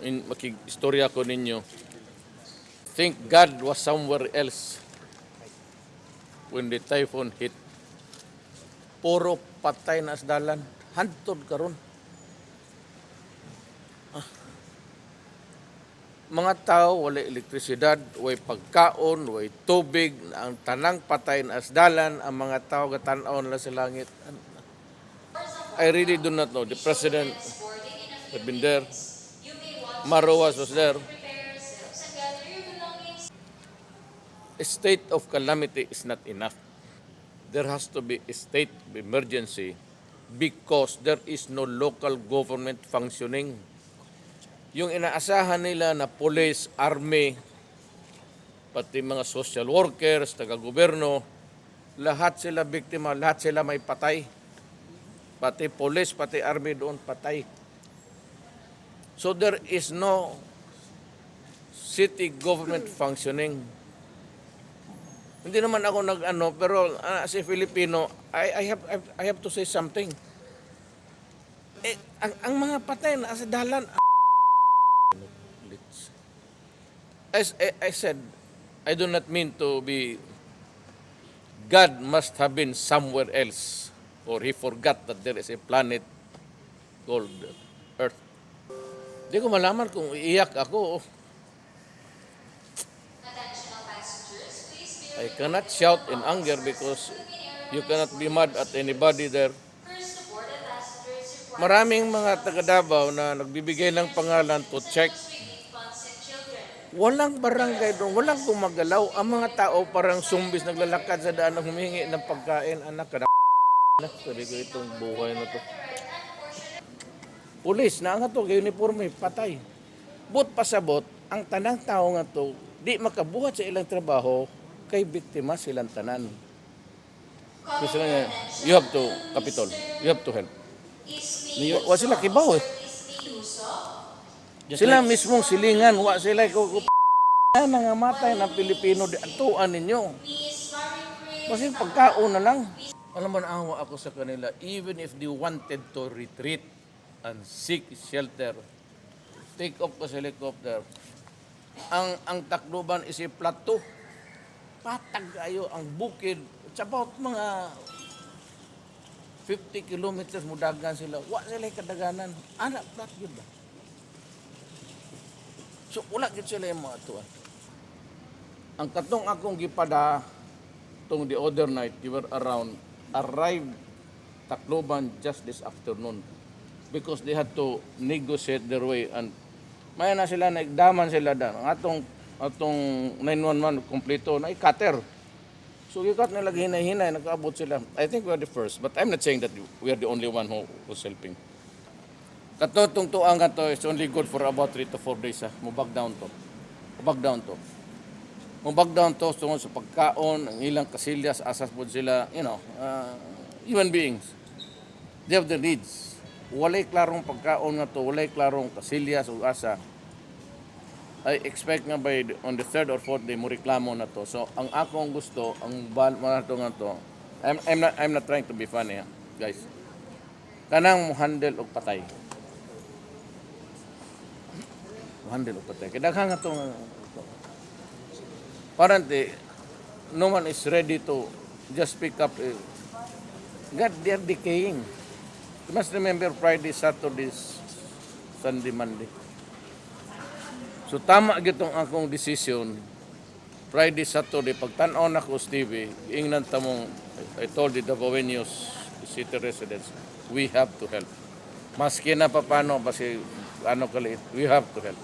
makig-istorya ko ninyo. Think God was somewhere else when the typhoon hit. Puro patay na asdalan. Hantod karon. Mga tao, wala elektrisidad, way pagkaon, way tubig, ang tanang patay na asdalan, ang mga tao gatanaw nila sa langit. I really do not know. The president had been there. Marrowas was there. A state of calamity is not enough. There has to be a state of emergency because there is no local government functioning. Yung inaasahan nila na police, army, pati mga social workers, taga-gobyerno, lahat sila biktima, lahat sila may patay. Pati police, pati army doon patay. So there is no city government functioning. Hindi naman ako nag-ano, pero as a Filipino, I have to say something. Ang mga patay na sa dalan, as I said, I do not mean to be, God must have been somewhere else, or He forgot that there is a planet called Earth. Hindi ko malaman kung iiyak ako. I cannot shout in anger because you cannot be mad at anybody there. Maraming mga taga-Davao na nagbibigay ng pangalan to check. Walang barangay doon, walang gumagalaw. Ang mga tao parang zumbis naglalakad sa daan na humingi ng pagkain. Anak, sabi ko itong buhay na to. Pulis na nga to, uniforme, patay. But pasabot, ang tanang tao nga to, di makabuhat sa ilang trabaho, kay biktima silang tanan. Kasi nga, you have to, Capitol, you have to help. Wa sila kibaw eh. Sila mismong silingan, wa sila nangamatay ng Pilipino, atuan ninyo. Kasi pagkaon na lang. Alam mo na awa ako sa kanila, even if they wanted to retreat and seek shelter, take off sa helicopter, ang Tacloban is a plateau. Patag ayo ang bukid. It's about mga 50 kilometers mudagan sila. Wa sila kadaganan. Anak plat yun ba? So wala gid sila yung mga tuwan. Ang katong akong gipada tong the other night, they were arrived Tacloban just this afternoon because they had to negotiate their way and may na sila nagdaman sila dan. Ang atong 911 kompleto na i-cutter. So ikat nila hinay-hinay, nakaabot sila. I think we are the first, but I'm not saying that we are the only one who's helping. Katotong tuang to is only good for about 3 to 4 days. Mubag down to. Mubag down to tungkol sa pagkaon, ang ilang kasilyas, asas po sila, human beings. They have the needs. Walay klarong pagkaon nga to, walay klarong kasilyas o asa. I expect nga on the 3rd or 4th day mo reklamo na to. So ang akong gusto, ang marato nga to, I'm not trying to be funny, guys. Kanang mo handle og patay. Handle og patay. Kadaghang nga to apparently no one is ready to just pick up. God, they are decaying. You must remember Friday, Saturday, Sunday, Monday. So tama gitong akong decision. Friday, Saturday, pagtan-aw na ko, Stevie, ingnan tamong, I told the Davaoenos, the city residents, we have to help. Maski na papano, kasi ano kalit, we have to help.